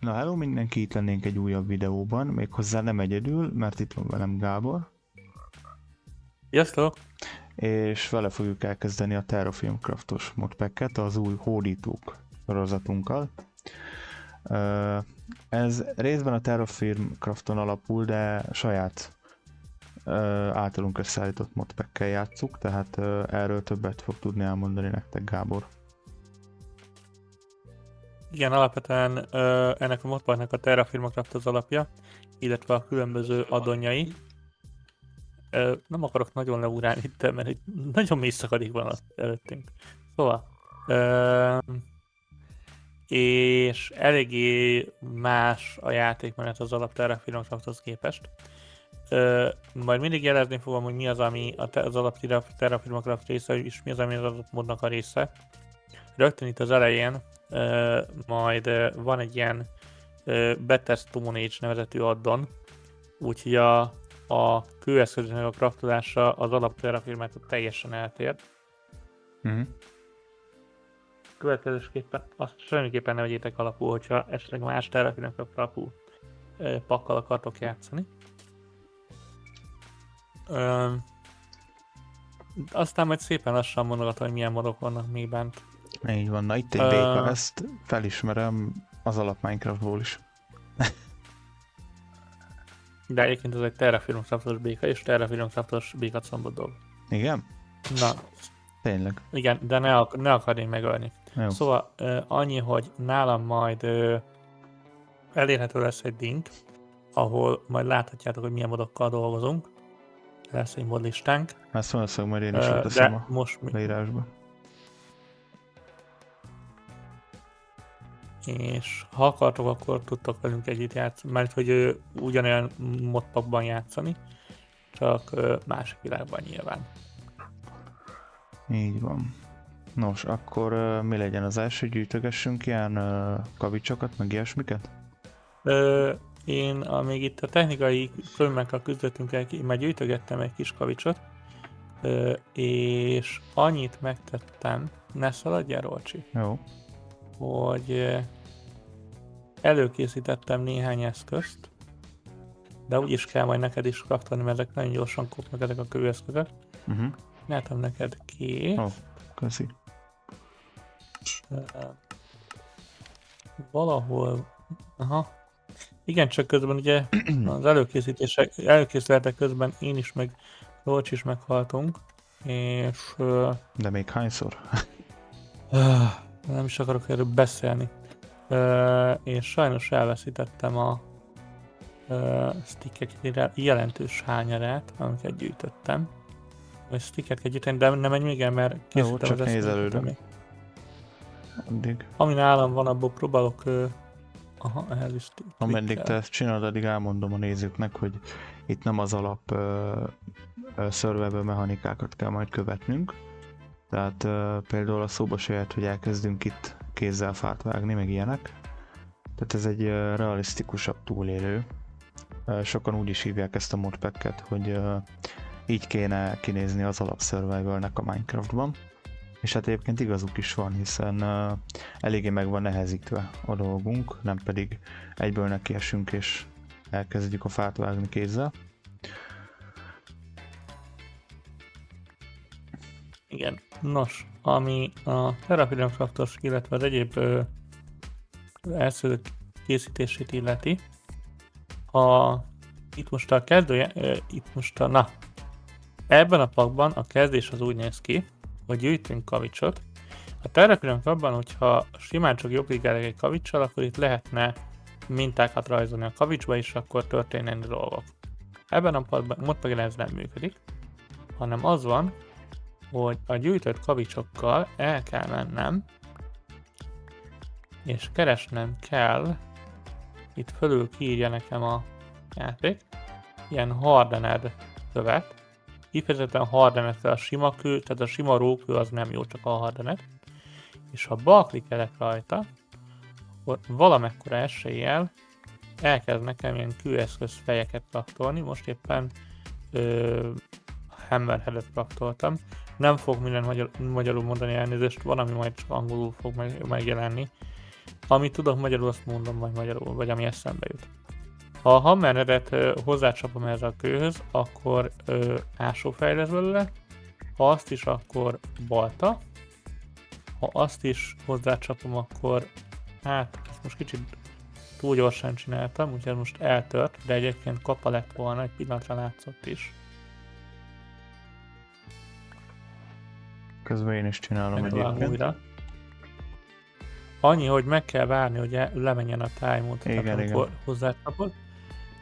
Na hello mindenki, itt lennénk egy újabb videóban, méghozzá nem egyedül, mert itt van velem Gábor, Sziasztok! és vele fogjuk elkezdeni a Terrafilm Craftos modpacket az új hódítók sorozatunkkal. Ez részben a Terrafilm Crafton alapul, de saját általunk összeállított modpackkel játsszuk, tehát erről többet fog tudni elmondani nektek Gábor. Igen, alapvetően ennek a modpacknak a Terrafilm Craft az alapja, illetve a különböző addonjai. Nem akarok nagyon leugrálni itt, mert egy nagyon mély szakadék van előttünk. Szóval, és eléggé más a játékmenet az alap Terrafilm Crafthoz képest. Majd mindig jelezni fogom, hogy mi az, ami az alap Terrafilm Craft része, és mi az, ami az adott modnak a része. Rögtön itt az elején majd van egy ilyen Better Stone Age nevezetű addon, úgyhogy a kőeszközöknek a craftolása az alap Terrafilmától teljesen eltér. Következésképpen azt semmiképpen ne vegyétek alapul, hogyha esetleg más Terrafilmnek alapú pakkal akartok játszani. Aztán majd szépen lassan mondogatom, hogy milyen modok vannak még bent. Így van, na itt egy béka, ezt felismerem az alap Minecraftból is. De egyébként ez egy Terrafilm Craftos béka, és Terrafilm Craftos békacombot dolg. Igen? Na. Tényleg? Igen, de ne akarj megölni. Jó. Szóval annyi, hogy nálam majd elérhető lesz egy link, ahol majd láthatjátok, hogy milyen modokkal dolgozunk. Lesz egy modlistánk. Ezt valószínűleg majd én is leteszem a leírásba. És ha akartok, akkor tudtok velünk együtt játszani, mert hogy ugyanolyan modpackban játszani, csak másik világban nyilván. Így van. Nos, akkor mi legyen az első? Gyűjtögessünk ilyen kavicsokat, meg ilyesmiket? Én amíg itt a technikai problémákkal küzdöttünk el, már gyűjtögettem egy kis kavicsot, és annyit megtettem, ne szaladjál, Rolcsi. Jó. Hogy előkészítettem néhány eszközt, de úgyis kell majd neked is craftolni, mert ezek nagyon gyorsan kopnak ezek a kőeszközök. Látom neked két. Köszi. Valahol... Aha. Igen, csak közben ugye az előkészületek közben én is meg Rolcs is meghaltunk, és... De még hányszor? Nem is akarok erről beszélni. És sajnos elveszítettem a stickek jelentős hányarát, amiket gyűjtöttem. Vagy sticket kell gyűjteni, de nem menj még el, mert készítem az eszközt. előre. Addig. Ami nálam van, abból próbálok... ehhez is ameddig te ezt csinálod, addig elmondom a nézőknek, hogy itt nem az alap survival mechanikákat kell majd követnünk. Tehát például a szóba se jött, hogy elkezdünk itt kézzel fát vágni, meg ilyenek. Tehát ez egy realisztikusabb túlélő. Sokan úgy is hívják ezt a modpacket, hogy így kéne kinézni az alap survivalnek a Minecraftban. És hát egyébként igazuk is van, hiszen eléggé meg van nehezítve a dolgunk, nem pedig egyből nekiesünk és elkezdjük a fát vágni kézzel. Igen. Nos, ami a Terrafilm Craftos, illetve az egyéb elszők készítését illeti, itt most ebben a pakkban a kezdés az úgy néz ki, hogy gyűjtünk kavicsot. A Terrafilm Craftban, hogyha simán csak jobbklikkelek egy kavicsal, akkor itt lehetne mintákat rajzolni a kavicsba, és akkor történnek dolgok. Ebben a modpackben ez nem működik, hanem az van, hogy a gyűjtött kavicsokkal el kell mennem, és keresnem kell, itt fölül kiírja nekem a játék, ilyen hardened követ, kifejezetten hardenet, a sima kő, tehát a sima rókő az nem jó, csak a hardenet, és ha balklikkelek rajta, akkor valamekkora eséllyel elkezd nekem ilyen kőeszköz fejeket craftolni, most éppen Hammerheadet craftoltam. Nem fog minden magyarul mondani, elnézést, van, ami majd csak angolul fog megjelenni. Amit tudok magyarul, azt mondom majd magyarul, vagy ami eszembe jut. Ha a hammeredet hozzácsapom ez a kőhöz, akkor ásófej lesz belőle, ha azt is, akkor balta, ha azt is hozzácsapom, akkor hát ezt most kicsit túl gyorsan csináltam, úgyhogy most eltört, de egyébként kapa lett volna, egy pillanatra látszott is. Közben én is csinálom Megtalálom egyébként. újra. Annyi, hogy meg kell várni, hogy lemenjen a time-ot, tehát Igen, amikor hozzácsapod,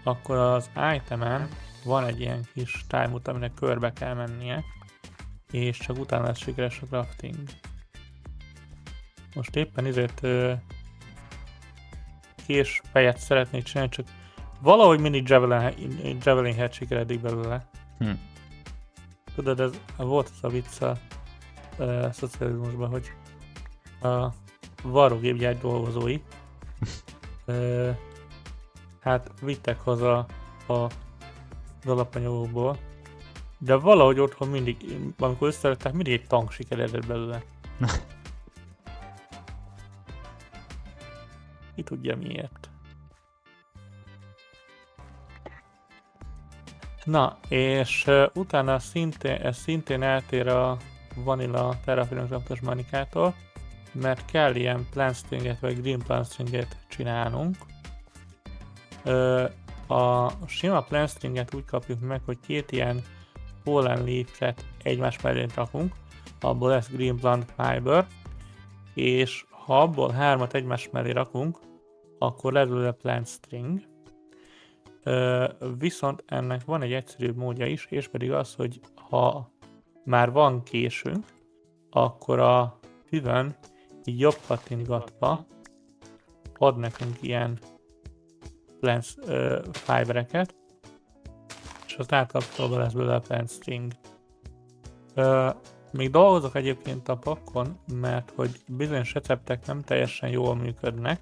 akkor az itemen van egy ilyen kis time-ot, aminek körbe kell mennie, és csak utána lesz sikeres a crafting. Most éppen ezért kés fejet szeretnék csinálni, csak valahogy mindig Javelin head sikeredik belőle. Tudod, ez volt az a vicc a szocializmusban, hogy a varrógépgyár dolgozói hát vittek haza az alapanyagokból, de valahogy otthon mindig, amikor összerakták, mindig egy tank sikeredett belőle. Ki tudja miért. Na, és utána ez szintén eltér a Vanilla Terraforming Craftos Manikától, mert kell ilyen plant stringet vagy green plant stringet csinálnunk. A sima plant stringet úgy kapjuk meg, hogy két ilyen pollen leaf-et egymás mellé rakunk, abból lesz green plant fiber, és ha abból 3-at egymás mellé rakunk, akkor lesz belőle plant string. Viszont ennek van egy egyszerűbb módja is, és pedig az, hogy ha már van késünk, akkor a hüvön így jobb kattintgatva ad nekünk ilyen plant fibereket, és azt átkapcsolva lesz belőle a plant string. Még dolgozok egyébként a pakkon, mert hogy bizonyos receptek nem teljesen jól működnek,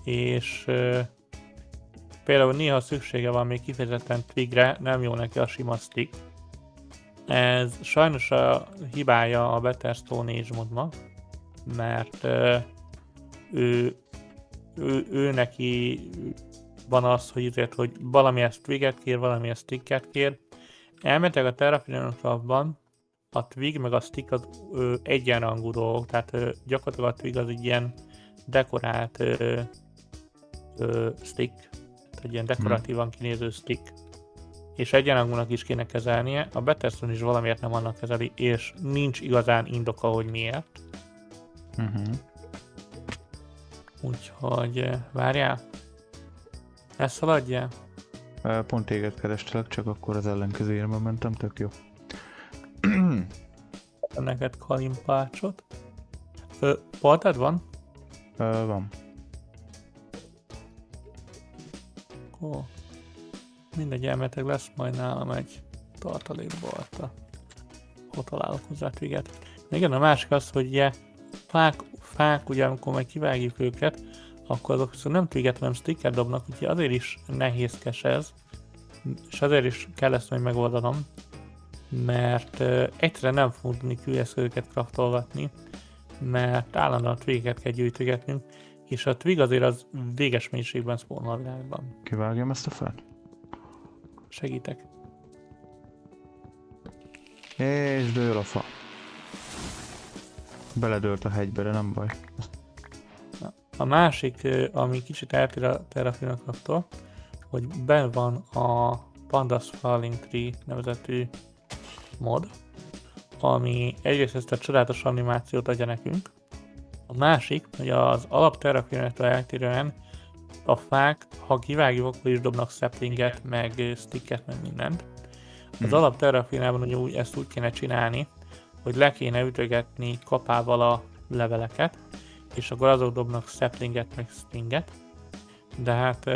és például néha szüksége van még kifejezetten twigre, nem jó neki a sima stick. Ez sajnos a hibája a Better Stone Age modnak, mert ő neki van az, hogy azért, hogy valamilyen twiget kér, valamilyen sticket kér. Elméletileg a Terraforming Craftban a twig meg a stick az egyenrangú dolgok, tehát gyakorlatilag a twig az egy ilyen dekorált stick, egy ilyen dekoratívan kinéző stick, és egyenrangúnak is kéne kezelnie, a Betterstone is valamiért nem annak kezeli, és nincs igazán indoka, hogy miért. Úgyhogy várjál, ezt szaladjál? Pont téged kerestelek, csak akkor az ellenkező irányba mentem, tök jó. Neked kalimpácsot. Baltád van? Van. Ó, mindegy, elmetek lesz majd nálam egy tartalékbalta. Ott találok hozzá twiget. Igen, a másik az, hogy ugye fák ugye amikor majd kivágjuk őket, akkor azok viszont nem twiget, hanem sticket dobnak, úgyhogy azért is nehézkes ez, és azért is kell ezt majd megoldanom, mert egyszerűen nem fogunk tudni kőeszközöket craftolgatni, mert állandóan twigeket kell gyűjtögetnünk, és a twig azért az véges mélységben spawnol a világban. Kivágjam ezt a fát? Segítek. És dől a fa. Beledőlt a hegybe, de nem baj. A másik, ami kicsit eltér a Terraforming Crafttól, hogy benn van a Pandas Falling Tree nevezetű mod, ami egyrészt ezt a csodálatos animációt adja nekünk, a másik, hogy az alap Terraforming-től eltérően a fák, ha kivágjuk, akkor is dobnak saplinget, meg sticket, meg mindent. Az alap Terraforming-ban ugye ezt úgy kéne csinálni, hogy le kéne ütögetni kapával a leveleket, és akkor azok dobnak saplinget, meg stringet. De hát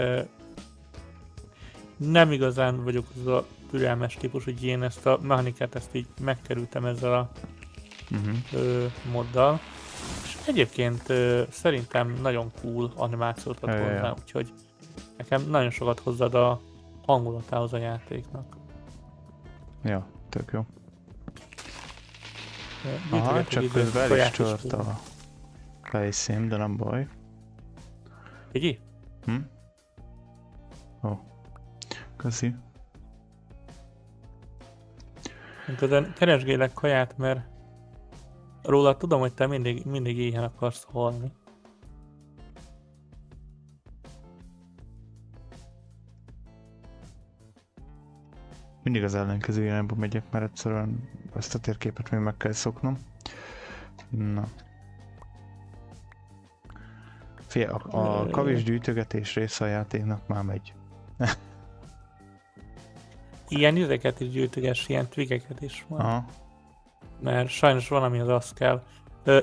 nem igazán vagyok az a türelmes típus, hogy én ezt a mechanikát ezt így megkerültem ezzel a moddal. És egyébként szerintem nagyon cool animációt ad hozzá, úgyhogy nekem nagyon sokat hozzáad a hangulatához a játéknak. Ja, tök jó. Aha, csak közben el is tört a Fejszém, de nem baj. Figyelj? Ó. Köszi. Közben keresgélek kaját, mert róla tudom, hogy te mindig éhen akarsz halni. Mindig az ellenkező irányba megyek, mert egyszerűen ezt a térképet még meg kell szoknom. Na. Fia, a kavics gyűjtögetés része a játéknak már megy. Ilyen izeket is gyűjtöges, ilyen twigeket is van. Aha. Mert sajnos van, amihez az kell.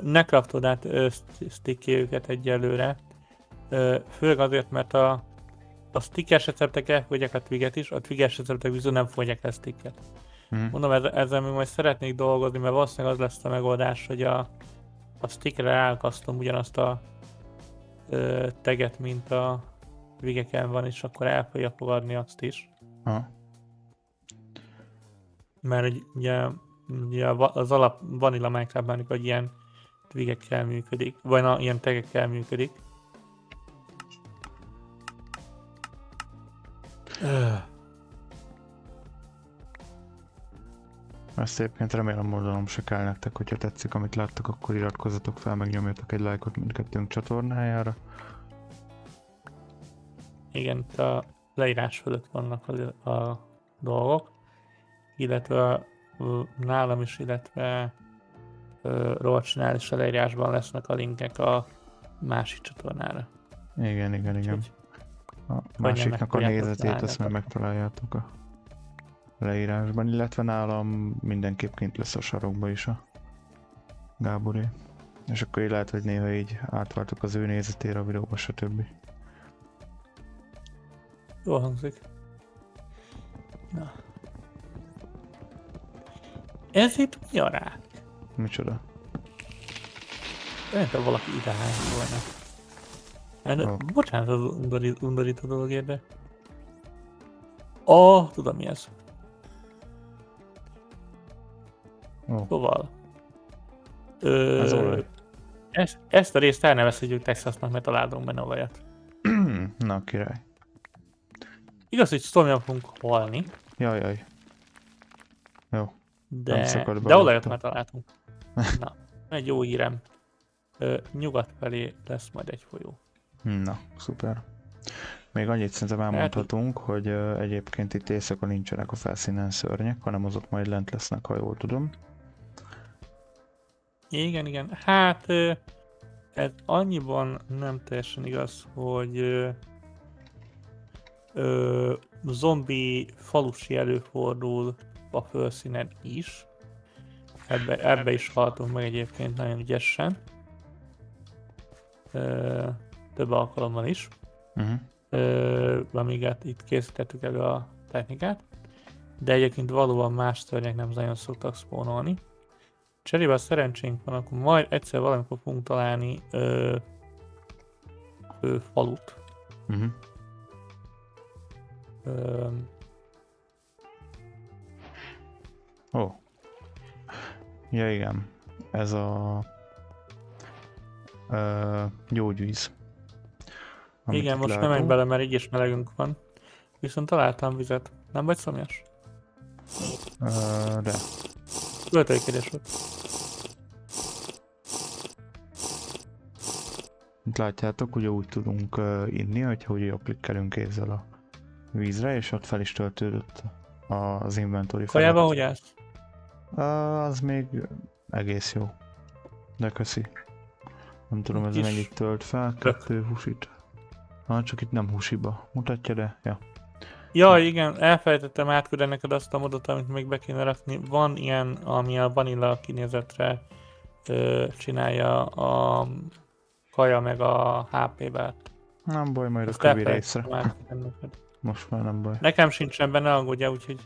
Ne craftod át sticky őket egyelőre. Főleg azért, mert a stickes receptek elfogyják a twiget is, a twiges receptek viszont nem fogyják el sticket. Mondom, ezzel még majd szeretnék dolgozni, mert valószínűleg az lesz a megoldás, hogy a stickre elkasztom ugyanazt a teget, mint a twigeken van, és akkor el fogja fogadni azt is. Aha. Mert ugye az alap Vanilla Minecraftban, amikor ilyen twigekkel működik, vagy ilyen tegekkel működik. Ezt egyébként remélem mondanom se kell nektek, hogyha tetszik, amit láttak, akkor iratkozzatok fel, meg nyomjatok egy lájkot mindkettőnk csatornájára. Igen, itt a leírás fölött vannak a dolgok, illetve nálam is, illetve Rolcsinál is a leírásban lesznek a linkek a másik csatornára. Igen. Úgyhogy, A másiknak a nézetét azt már megtaláljátok a leírásban, illetve nálam mindenképp kint lesz a sarokba is a Gáboré. És akkor így lehet, hogy néha így átváltok az ő nézetére a videóba, stb. Jól hangzik. Na. Ez itt mi a rák? Micsoda? Olyan, ha valaki ide hány volna. Bocsánat az undorító dologért, de... tudom mi ez. Szóval... Ez olaj. Ezt a részt elnevezhetjük Texasnak, mert találunk benne olajat. Na, király. Igaz, hogy szomjan fogunk halni. Jaj. Jó. De olajat már találtunk. Na, egy jó hírem. Nyugat felé lesz majd egy folyó. Na, szuper. Még annyit szerintem elmondhatunk, hogy egyébként itt éjszaka nincsenek a felszínen szörnyek, hanem azok majd lent lesznek, ha jól tudom. Igen. Hát ez annyiban nem teljesen igaz, hogy zombi falusi előfordul a felszínen is. Ebbe is haltunk meg egyébként nagyon ügyesen. Több alkalommal is. Amíg itt készítettük elő a technikát. De egyébként valóban más szörnyek nem nagyon szoktak spawnolni. Cserébe a szerencsénk van, akkor majd egyszer valamikor fogunk találni falut. Ja, igen. Ez a gyógyvíz. Igen, most nem menj bele, mert így is melegünk van. Viszont találtam vizet. Nem vagy szomjas? De. Költői volt. Mint látjátok, ugye úgy tudunk inni, hogyha ugye klikkelünk kézzel a vízre, és ott fel is töltődött az inventory felett. Kajában hogy állsz? Az még egész jó. De köszi. Nem tudom, ez mennyit tölt fel. 2 husit. Csak itt nem husiba mutatja, de ja. Ja, igen, elfelejtettem átküldeni neked azt a modot, amit még be kéne rakni. Van ilyen, ami a vanilla kinézetre csinálja a kaja meg a HP-vel. Nem baj, majd a kövi részre. Most már nem baj. Nekem sincsen benne, aggódja, úgyhogy...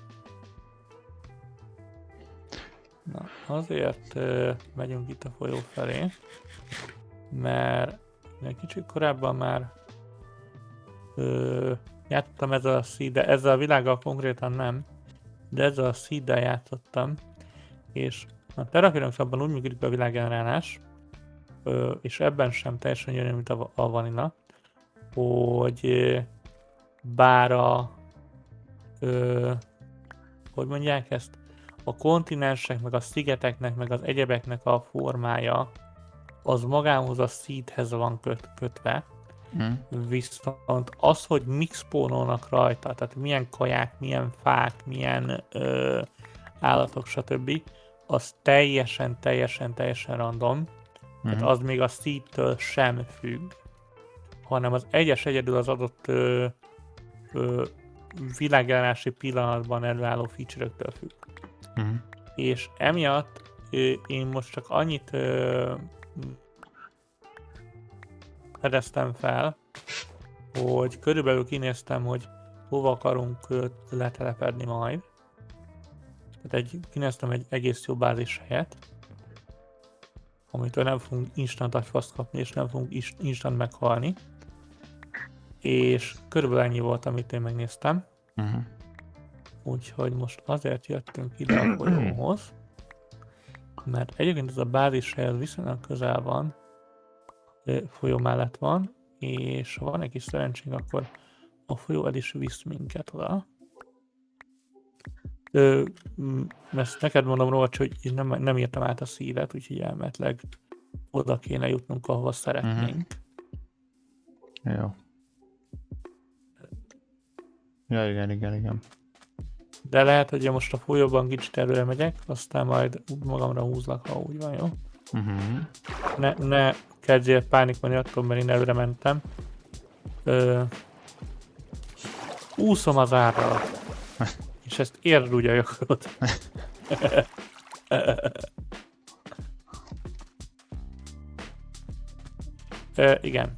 Na, azért megyünk itt a folyó felé, mert egy kicsit korábban már játszottam ezzel a seed-del, ezzel a világgal konkrétan nem, de ezzel a seed-del játszottam, és a Terraforming abban úgy működik a világgenerálás, és ebben sem teljesen jön, mint a vanilla, hogy bár hogy mondják ezt, a kontinensek, meg a szigeteknek, meg az egyebeknek a formája az magához a seedhez van kötve, viszont az, hogy mik spónolnak rajta, tehát milyen kaják, milyen fák, milyen állatok, stb., az teljesen random, tehát az még a seedtől sem függ, hanem az egyedül az adott világjelenési pillanatban előálló feature-öktől függ. És emiatt én most csak annyit fedeztem fel, hogy körülbelül kinéztem, hogy hova akarunk letelepedni majd. Tehát kinéztem egy egész jó bázis helyet, amitől nem fogunk instant agyfaszt kapni, és nem fogunk instant meghalni. És körülbelül ennyi volt, amit én megnéztem. Úgyhogy most azért jöttünk ide a folyóhoz, mert egyébként ez a bázis hely viszonylag közel van, folyó mellett van, és ha van egy kis szerencsénk, akkor a folyó el is visz minket oda. Ezt neked mondom róla, hogy nem írtam át a szívet, úgyhogy elméletileg oda kéne jutnunk, ahova szeretnénk. Jó. Ja, igen. De lehet, hogy most a folyóban kicsit előre megyek, aztán majd magamra húzlak, ha úgy van, jó? Ne kezdjél pánikolni attól, mert én előre mentem. Úszom az árral. És ezt érd úgy a jogot. Igen.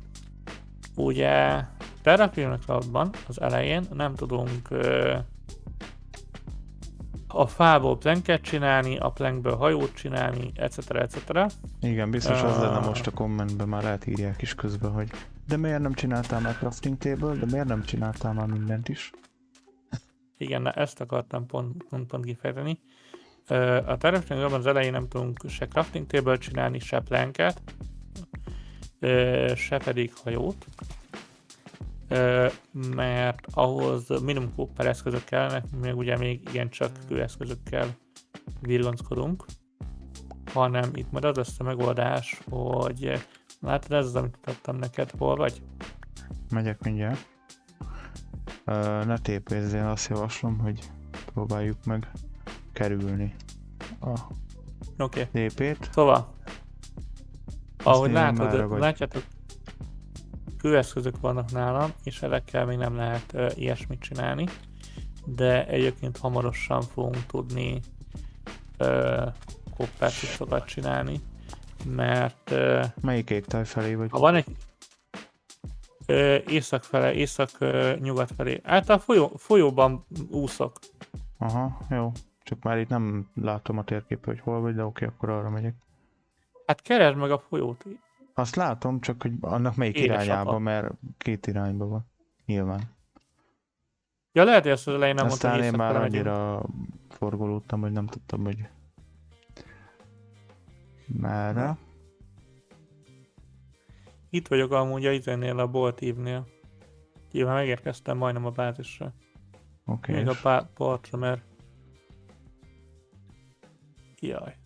Ugye Terraforming Cloudban az elején nem tudunk a fából planket csinálni, a plankből hajót csinálni, etc. Igen, biztos az lenne most a kommentben, már lehet írják is közben, hogy de miért nem csináltál már crafting table, de miért nem csináltál már mindent is? Igen, ezt akartam pont kifejteni. A Terraforming az elején nem tudunk se crafting table csinálni, se planket, se pedig hajót. Mert ahhoz minimum copper eszközök kellene, még ugye még igencsak kőeszközökkel virgonckodunk, hanem itt majd az lesz a megoldás, hogy látod, ez az, amit mutattam neked, hol vagy? Megyek mindjárt. Ne tépézzél, azt javaslom, hogy próbáljuk meg kerülni a tépét. Szóval, ahogy látjátok, kőeszközök vannak nálam, és ezekkel még nem lehet ilyesmit csinálni, de egyébként hamarosan fogunk tudni copper cuccokat csinálni, mert melyik égtáj felé vagy? Ha van egy észak fele, észak-nyugat felé, a folyóban úszok. Aha, jó. Csak már itt nem látom a térképet, hogy hol vagy, de oké, akkor arra megyek. Hát keresd meg a folyót. Azt látom, csak hogy annak melyik irányába, mert két irányba van. Nyilván. Ja, lehet, hogy ezt az elején nem mondtam, hogy észak én már megyünk. annyira forgolódtam, hogy nem tudtam, hogy merre. Itt vagyok amúgy a izénél, a Bolt Eve-nél. Nyilván megérkeztem majdnem a bázisra. Oké. Még a partra, mert... Jaj.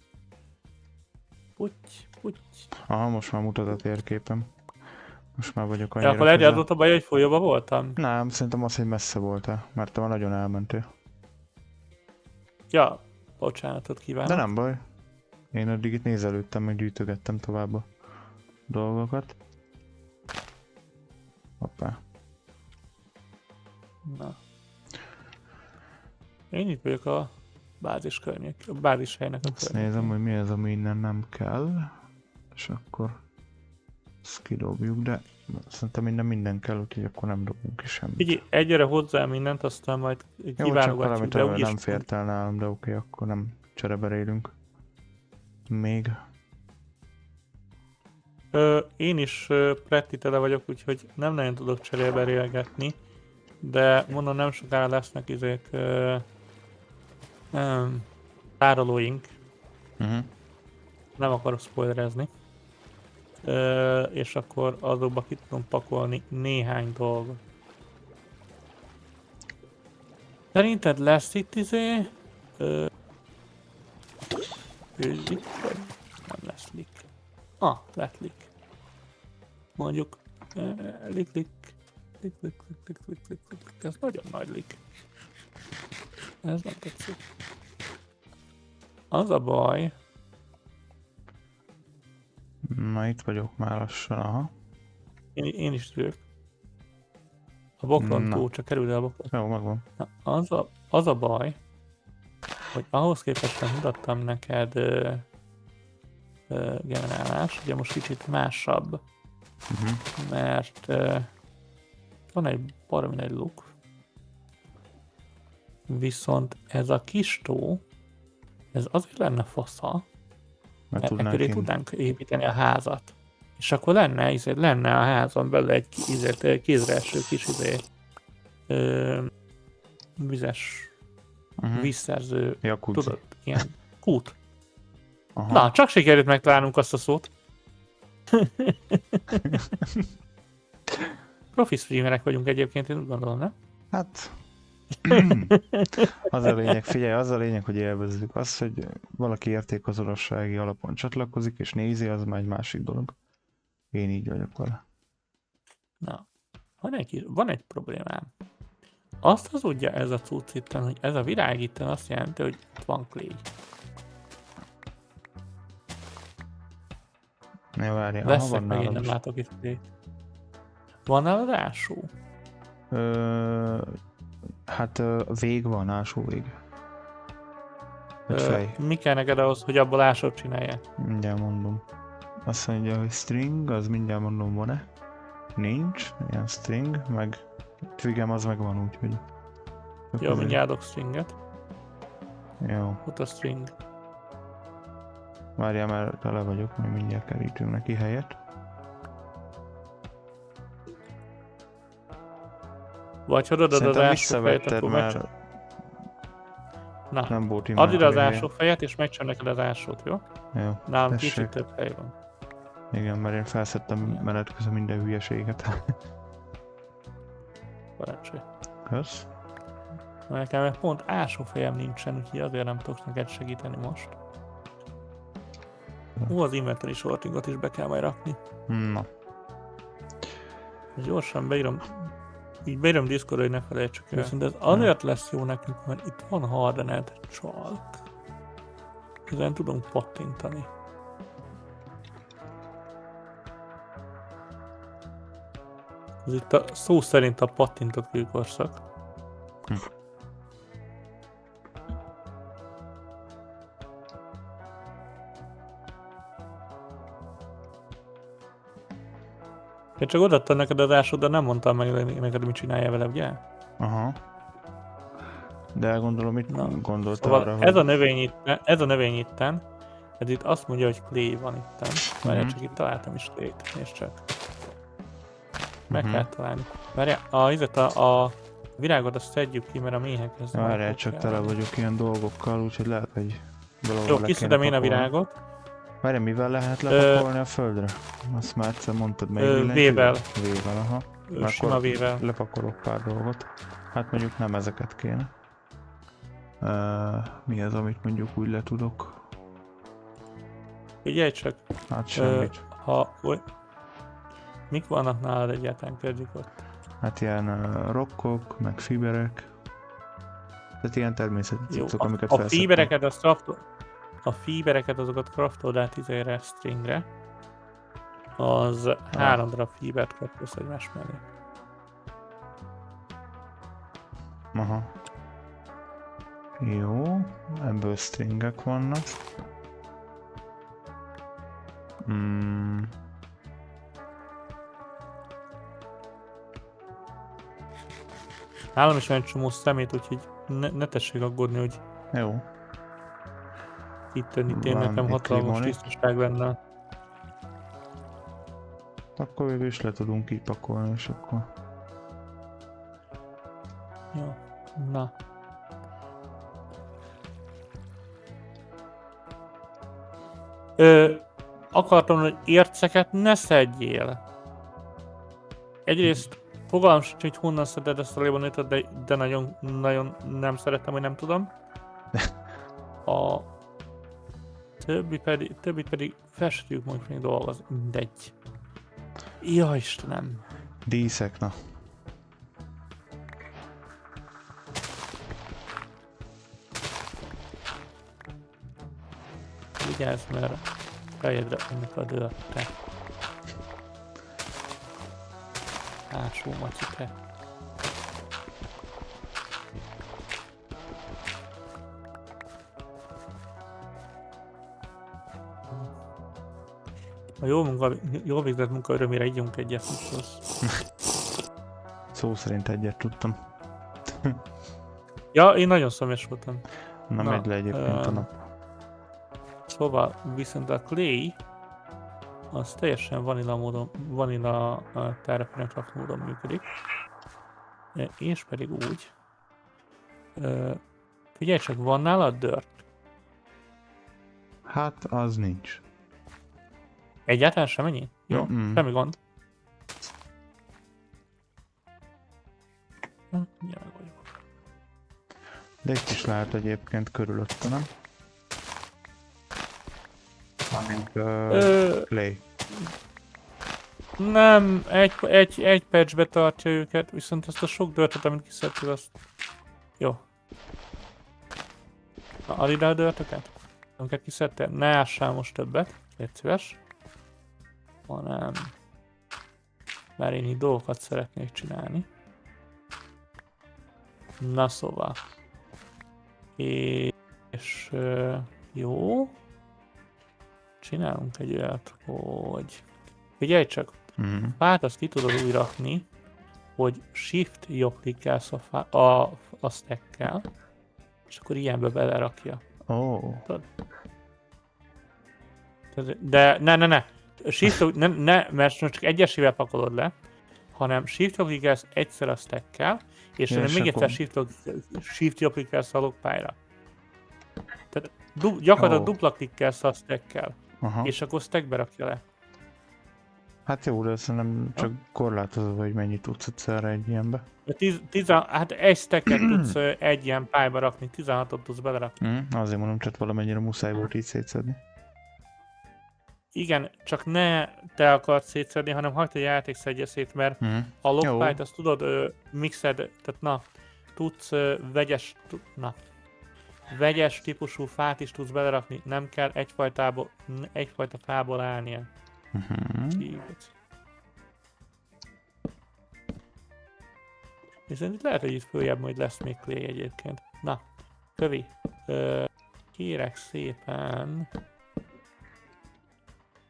Puty. Aha, most már mutat a térképem. Most már vagyok annyira Akkor lehet, az a baj, hogy folyóba voltam? Nem, szerintem az, hogy messze voltál, mert te már nagyon elmentél. Ja, bocsánatot kívánok. De nem baj. Én addig itt nézelődtem, meg gyűjtögettem tovább a dolgokat. Hoppá. Na. Én itt vagyok a bázis környék, a bázis helynek a Azt környékén. nézem, hogy mi az, ami innen nem kell. És akkor ezt kidobjuk, de szerintem minden kell, úgyhogy akkor nem dobunk is semmit. Így egyre hozzá mindent, aztán majd Jó, csak kiválogatjuk, de valamit úgyis... nem fért el nálam, de oké, akkor nem csereberélünk. Még. Én is pretty tele vagyok, úgyhogy nem nagyon tudok cseréberélgetni, de mondom, nem sokára lesznek izék tárolóink. Nem akarok spoilerezni. és akkor azokba ki tudom pakolni néhány dolgot. Szerinted lesz itt lik, vagy nem lesz lik? Lett lik. Mondjuk lik, ez nagyon nagy lik. Ez nem tetszik. Az a baj. Na itt vagyok már lassan, aha. Én is tűrök. A boklon Na. túl, csak kerül el a boklon. Jó, megvan. Na, az a baj, hogy ahhoz képest, hogy mutattam neked generálás, ugye most kicsit másabb, mert van egy baromi nagy luk, viszont ez a kis tó, ez azért lenne fasza, mert ekkor tudnánk építeni a házat. És akkor lenne a házon belül egy kézre eső kis vizes vízszerző, tudod, ilyen kút. Aha. Na, csak sikerült megtalálnunk azt a szót. Profi streamerek vagyunk egyébként, én úgy gondolom, nem? Hát... az a lényeg, figyelj, az a lényeg, hogy élvezzük. Az, hogy valaki értékazonossági alapon csatlakozik és nézi, az már egy másik dolog. Én így vagyok vele. Na, van egy problémám. Azt hazudja ez a cucc itten, hogy ez a virág itten azt jelenti, hogy itt van clay. Ne várjál, Veszek meg, én nem látok itt clay. Van nálad ásó? Hát vég van, ásó vég. Mi kell neked ahhoz, hogy abból ásót csinálják? Mindjárt mondom. Azt mondja, hogy string, az mindjárt mondom, van-e? Nincs, ilyen string, meg twigem az meg van, úgyhogy... Jó, mindjárt adok stringet. Jó. Ott a string. Várjál, mert tele vagyok, majd mindjárt kerítünk neki helyet. Vagy ha adod az ásófejet, akkor mert... Na, nem volt add ide az ásófejet, és megcsinál neked az ásót, jó? Jó. Nálam kicsit több hely van. Igen, mert én felszettem menet közben minden hülyeséget. Parancsolj. Kösz. Nekem meg pont ásófejem nincsen, úgyhogy azért nem tudok neked segíteni most. Az inventory sortingot is be kell majd rakni. Na. Gyorsan beírom Discordra, hogy ne felejtsük el. Viszont ez azért lesz jó nekünk, mert itt van hardened chalk. Ezen tudunk pattintani. Ez itt a szó szerint a pattintott kőkorszak. Én csak odaadtam neked az ásót, de nem mondtam meg neked, mit csináljál vele, ugye? Aha. De gondolom, mit gondoltál szóval arra, ez a növény itten, ez itt azt mondja, hogy clay van itten. Várjál, csak itt találtam is clay-t, nézd csak. Meg kell találni. Várjál, a virágot azt szedjük ki, mert a méhekhez... Várjál, csak tele vagyok ilyen dolgokkal, úgyhogy lehet, hogy valahol jó, kiszedem én a virágot. Várjál, mivel lehet lepakolni a földre? Azt már egyszer mondtad, melyik V-vel. V-vel, aha. Sima V-vel. Lepakolok pár dolgot. Hát mondjuk nem ezeket kéne. Mi az, amit mondjuk úgy le tudok? Figyelj csak. Hát semmit. Mik vannak nálad egyáltalán, kezdjük ott? Hát ilyen rokkok, meg fiberek. Tehát ilyen természeti cuccok, amiket felszettem. A fibereket azokat craftold át izére, stringre. Az 3 darab fibert kapsz egymás mellé. Aha. Jó, ebből stringek vannak. Nálam is van egy csomó szemét, úgyhogy ne tessék aggódni, hogy jó. Itt én nekem hatalmas tisztaság lenne. Akkor végül is le tudunk kipakolni, és akkor... Jó, na. akartam, hogy érceket ne szedjél. Egyrészt fogalmam sincs, hogy honnan szeded ezt a lébonitot, de nagyon, nagyon nem szeretem, hogy nem tudom. A többit pedig fel se tudjuk majd még dolgozni. Mindegy. Ja, Istenem. Díszek, na. Vigyázz, mert fejedre önök a dőlte. Hátsó maci te. A jó végzett munka örömére ígyunk egyet, Miklós. Szó szerint egyet tudtam. Ja, én nagyon szomjas voltam. Na, megy le egyébként a nap. Szóval viszont a Clay az teljesen vanilla Terraform módon működik. És pedig úgy. Figyelj csak, van nálad Dirt? Hát, az nincs. Egyáltalán semennyi? Jó, semmi gond. Mindjárt meg vagyok. De itt is lehet egyébként körülötte, nem? Amint Clay. Nem, egy patchbe tartja őket, viszont ezt a sok dörtöt, amit kiszedtük, azt... Jó. Na, add ide a dörtöket, amiket kiszedtél, ne ássál most többet, légy szíves. Hanem... Mert én így dolgokat szeretnék csinálni. Na szóval. És... jó. Csinálunk egy olyat, hogy... Figyelj csak! Fát azt ki tudod úgy rakni, hogy shift jobb klikkelsz a stackkel, és akkor ilyenbe belerakja. Tudod? De ne! Shift, ne, mert most csak egyesével pakolod le, hanem shift jobb klikkelsz egyszer a stackkel, és még egyszer shift jobb klikkelsz a logpályra. Tehát gyakorlatilag dupla klikkelsz a stackkel, és akkor stackbe rakja le. Hát jó, de szerintem csak korlátozod, hogy mennyit tudsz egyszerre egy ilyenbe. Hát egy stacket tudsz egy ilyen pályba rakni, 16-ot tudsz belerakni. Azért mondom, csak valamennyire muszáj volt így szétszedni. Igen, csak ne te akarsz szétszedni, hanem hagyd, hogy a játék szedje szét, mert a logpályt azt tudod mixed, tehát tudsz vegyes típusú fát is tudsz belerakni, nem kell egyfajta fából állnia. Viszont itt lehet, hogy itt följebb majd lesz még Clay egyébként. Na, Kövi, kérek szépen...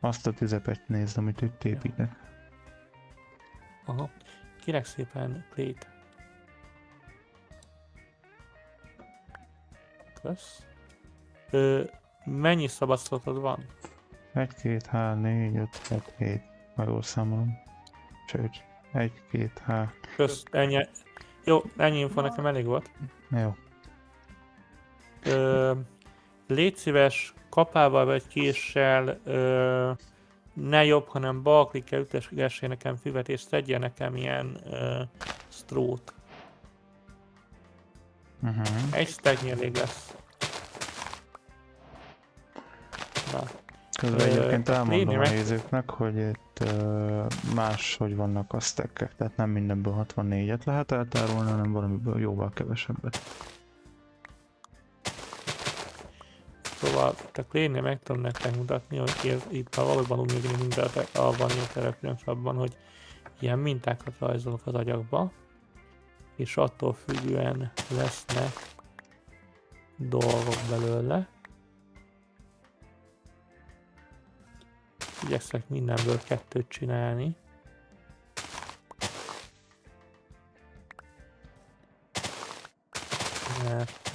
Azt a tüzepet nézd, amit itt építek. Aha, kérek szépen Clay-t. Kösz. Mennyi szabadszlotod van? 1, 2, 3, 4, 5, 6, 7. Ha jól számolom. Sőt, 1, 2, 3. Kösz, ennyi. Jó, ennyi info nekem elég volt. Jó. Légy szíves, kapával vagy késsel, ne jobb, hanem bal klikkel ütessél nekem füvet, és szedje nekem ilyen strót. Egy stacknyi elég lesz. Na. Közben egyébként elmondom a nézőknek, hogy itt máshogy vannak a stackek, tehát nem mindenből 64-et lehet eltárolni, hanem valamiből jóval kevesebbet. Szóval a Clay-nél meg tudom nektek mutatni, hogy itt valóban úgy működik, mint a Vanilla Terraformban, hogy ilyen mintákat rajzolok az agyakba, és attól függően lesznek dolgok belőle. Igyekszek mindenből 2-t csinálni. Mert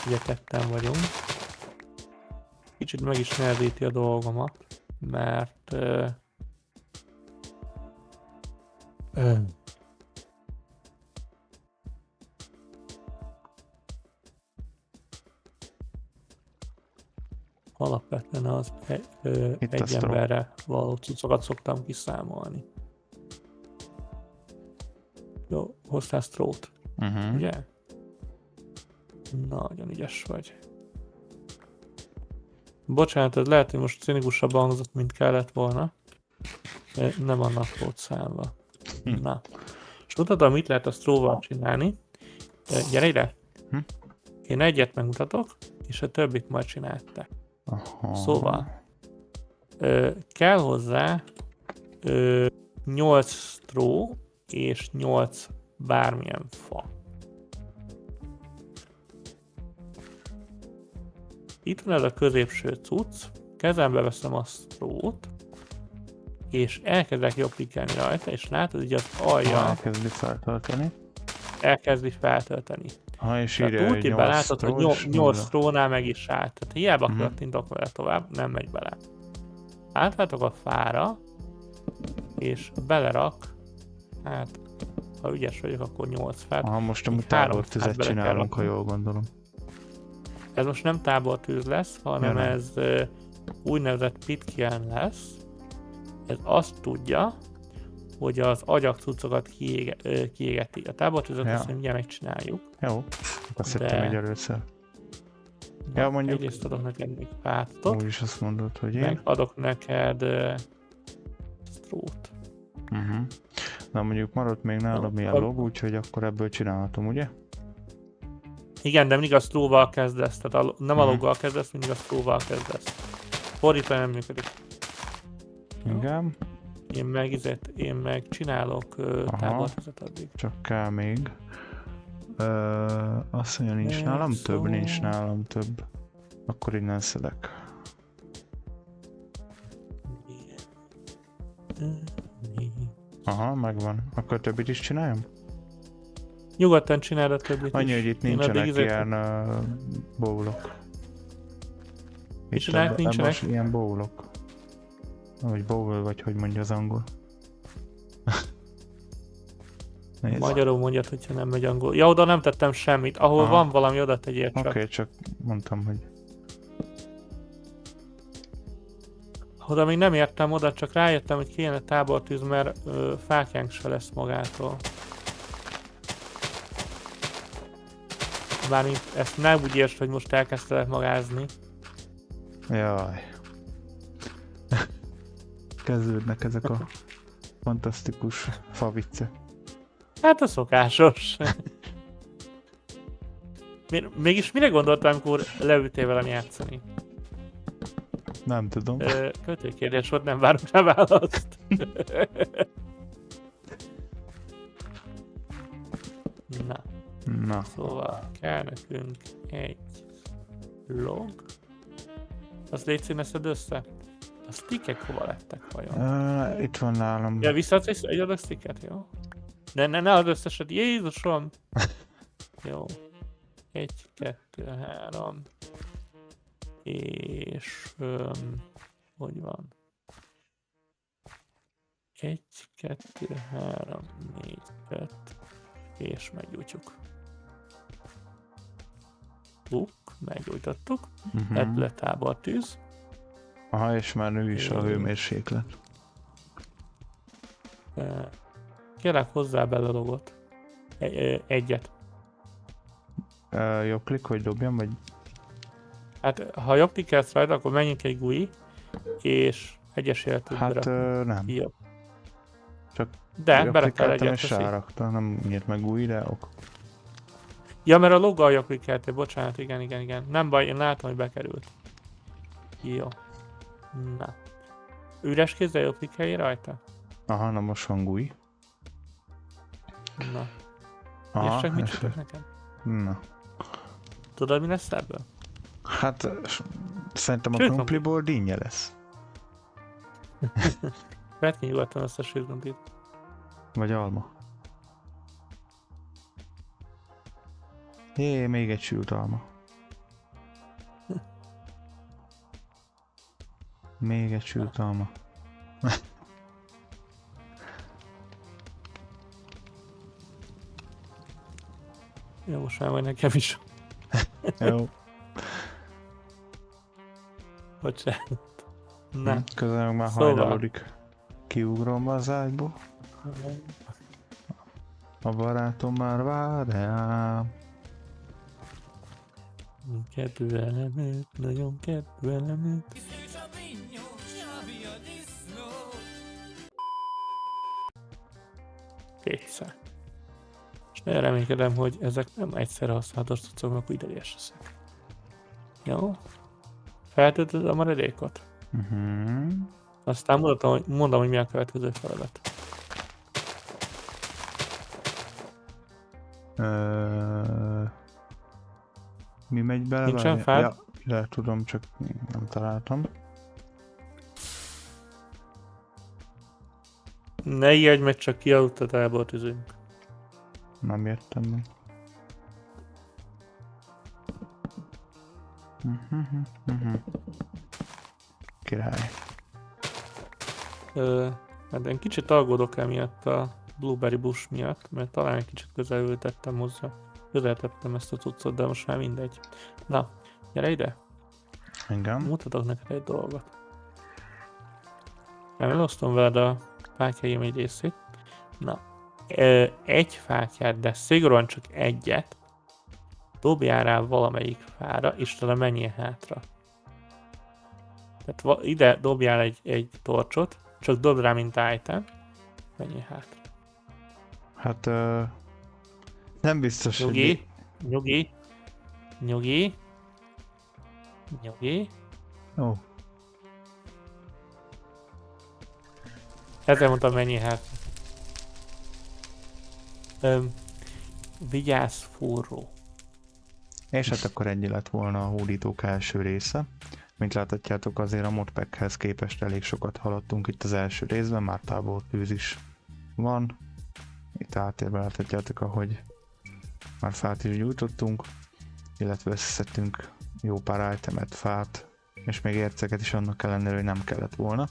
ugye 2-en vagyunk. Kicsit meg is nehezíti a dolgomat, mert alapvetően az Itt a egy straw. emberre való cuccokat szoktam kiszámolni. Jó, hoztál straw-t, ugye? Nagyon ügyes vagy. Bocsánat, ez lehet, hogy most cinikusabb hangzott, mint kellett volna. Nem annak volt számva. Na. És tudod, mit lehet a straw-val csinálni? Gyere ide! Én egyet megmutatok, és a többit majd csináld te. Szóval kell hozzá 8 straw és 8 bármilyen fa. Itt van ez a középső cucc, kezembe veszem a straw-t, és elkezdek jobbklikkelni rajta, és látod, hogy az alja elkezdi feltölteni. És Tehát írja, úgy látod, hogy 8 straw-nál meg is állt. Tehát hiába kattintok vele tovább, nem megy bele. Átváltok a fára, és belerak, hát ha ügyes vagyok, akkor 8 fát. Most amúgy tábortüzet csinálunk, ha jól gondolom. Ez most nem tábortűz lesz, hanem ez úgynevezett pitkian lesz. Ez azt tudja, hogy az agyagcuccokat kiégeti. A tábortűzet azt mindjárt megcsináljuk. Jó, azt hittem egy először. Ja, mondjuk... Egyrészt adok neked még fátot. Úgy is azt mondod, hogy én. Meg adok neked straw-t. Na mondjuk maradt még nálam ilyen log, úgyhogy akkor ebből csinálhatom, ugye? Igen, de mindig a straw-val kezdesz, tehát nem a loggal kezdesz, mindig a straw-val kezdesz. Fordítva nem működik. Igen. Én meg csinálok tábortüzet addig. Csak kell még. Azt mondja, nincs nálam több, nincs nálam több. Akkor innen szedek. Aha, megvan. Akkor többit is csináljam? Nyugodtan csináld a többit. Annyi, hogy itt nincsenek ilyen bowlok. Nincsenek? Most ilyen bowlok. Vagy bowl, vagy hogy mondja az angol. Magyarul mondjad, hogyha nem megy angol. Ja, oda nem tettem semmit. Ahol van valami, oda tegyél csak. Oké, csak mondtam, hogy... Oda még nem értem oda, csak rájöttem, hogy kéne tábortűz, mert fákjánk se lesz magától. Bármint ezt nem úgy értsd, hogy most elkezdtelek magázni. Jaj. Kezdődnek ezek a fantasztikus faviccek. Hát a szokásos. Mégis mire gondoltál, amikor leültél velem játszani? Nem tudom. Kötőkérdés volt, nem várok rá választ. Na. Szóval kell nekünk egy log. Azt légy színeszed össze. A stickek hova lettek vajon? Itt van nálam. Ja, visszadsz egy adag sticket, jó? Ne az összeset, Jézusom! Jó. 1, 2, 3. És... hogy van? 1, 2, 3, 4, 5. És meggyújtjuk. Meggyújtottuk. Lett le tábortűz. Aha, és már nő is a hőmérséklet. Kérlek hozzá bele a logot. Egyet. Jobb klik, hogy dobjam, vagy? Hát, ha jobb klikkelsz rajta, akkor menjünk egy GUI, és egyesével tudod Hát nem. Jobb. Csak de bele kell egyet és rárakta, nem nyílt meg GUI, de ok. Ja, mert a loggal jobb klikkeltél, bocsánat, igen. Nem baj, én látom, hogy bekerült. Jó. Na. Üres kézzel jobb klikkelj rajta? Aha, na most van GUI. Na. Aha, és csak mit csinálok nekem? Na. Tudod, mi lesz ebből? Hát, szerintem a krumpliból dinnye lesz. Vedd ki nyugodtan azt a sírkrumplit. Vagy alma. Jé, még egy sült alma. Még egy sült alma. Jó, most már majd nekem is. Jó. Bocsánat. Na, Közben meg már Szóval. hajnalodik. Kiugrom az ágyból. A barátom már vár rám. Kedvelem őt, nagyon kedvelem őt. Kétszer. És nagyon reménykedem, hogy ezek nem egyszerre használatos cuccok, akkor ideges leszek. Jó? Feltöltöd a maradékot? Aztán mondom, hogy mi a következő feladat. Mi megy bele? Nincsen Várj- fel? Ja, le tudom, csak nem találtam. Ne ijedj meg, csak kialudtad, elból tűzünk. Nem értem meg. Király. Hát én kicsit aggódok emiatt a Blueberry Bush miatt, mert talán egy kicsit közelül tettem hozzá. Közel tettem ezt a cuccot, de most már mindegy. Na, gyere ide! Engem? Mutatok neked egy dolgot. Elosztom veled a fákjáim egy részét. Na, egy fákját, de szigorúan csak egyet, dobjál rá valamelyik fára, és talán menjél hátra. Tehát ide dobjál egy torcsot, csak dobd rá, mint item, menjél hátra. Hát nem biztos, Nyugi, nyugi, nyugi, nyugi. Ó, Ezzel mondtam, menjél hátra. Vigyázz, forró. és hát akkor ennyi lett volna a hódítók első része. Mint láthatjátok, azért a modpackhez képest elég sokat haladtunk itt az első részben, már tábortűz is van. Itt áttérben láthatjátok, ahogy már fát is gyújtottunk, illetve összeszedtünk jó pár itemet, fát, és még érceket is annak ellenére, hogy nem kellett volna.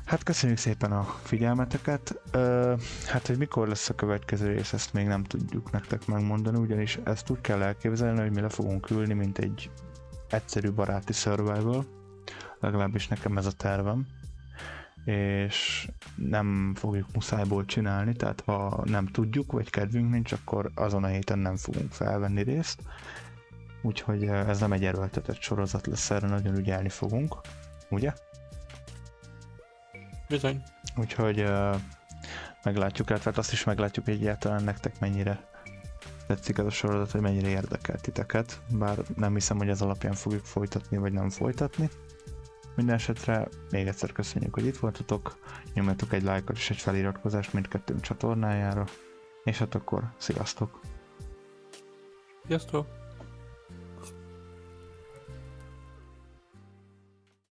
Hát köszönjük szépen a figyelmeteket. Hát, hogy mikor lesz a következő rész, ezt még nem tudjuk nektek megmondani, ugyanis ezt úgy kell elképzelni, hogy mi le fogunk ülni, mint egy egyszerű baráti survival. Legalábbis nekem ez a tervem. És nem fogjuk muszájból csinálni, tehát ha nem tudjuk, vagy kedvünk nincs, akkor azon a héten nem fogunk felvenni részt. Úgyhogy ez nem egy erőltetett sorozat lesz, erre nagyon ügyelni fogunk. Ugye? Bizony. Úgyhogy meglátjuk, illetve azt is meglátjuk, hogy egyáltalán nektek mennyire tetszik ez a sorozat, hogy mennyire érdekel titeket, bár nem hiszem, hogy ez alapján fogjuk folytatni, vagy nem folytatni. Minden esetre még egyszer köszönjük, hogy itt voltatok, nyomjatok egy lájkot és egy feliratkozást mindkettőnk csatornájára, és hát akkor sziasztok! Sziasztok!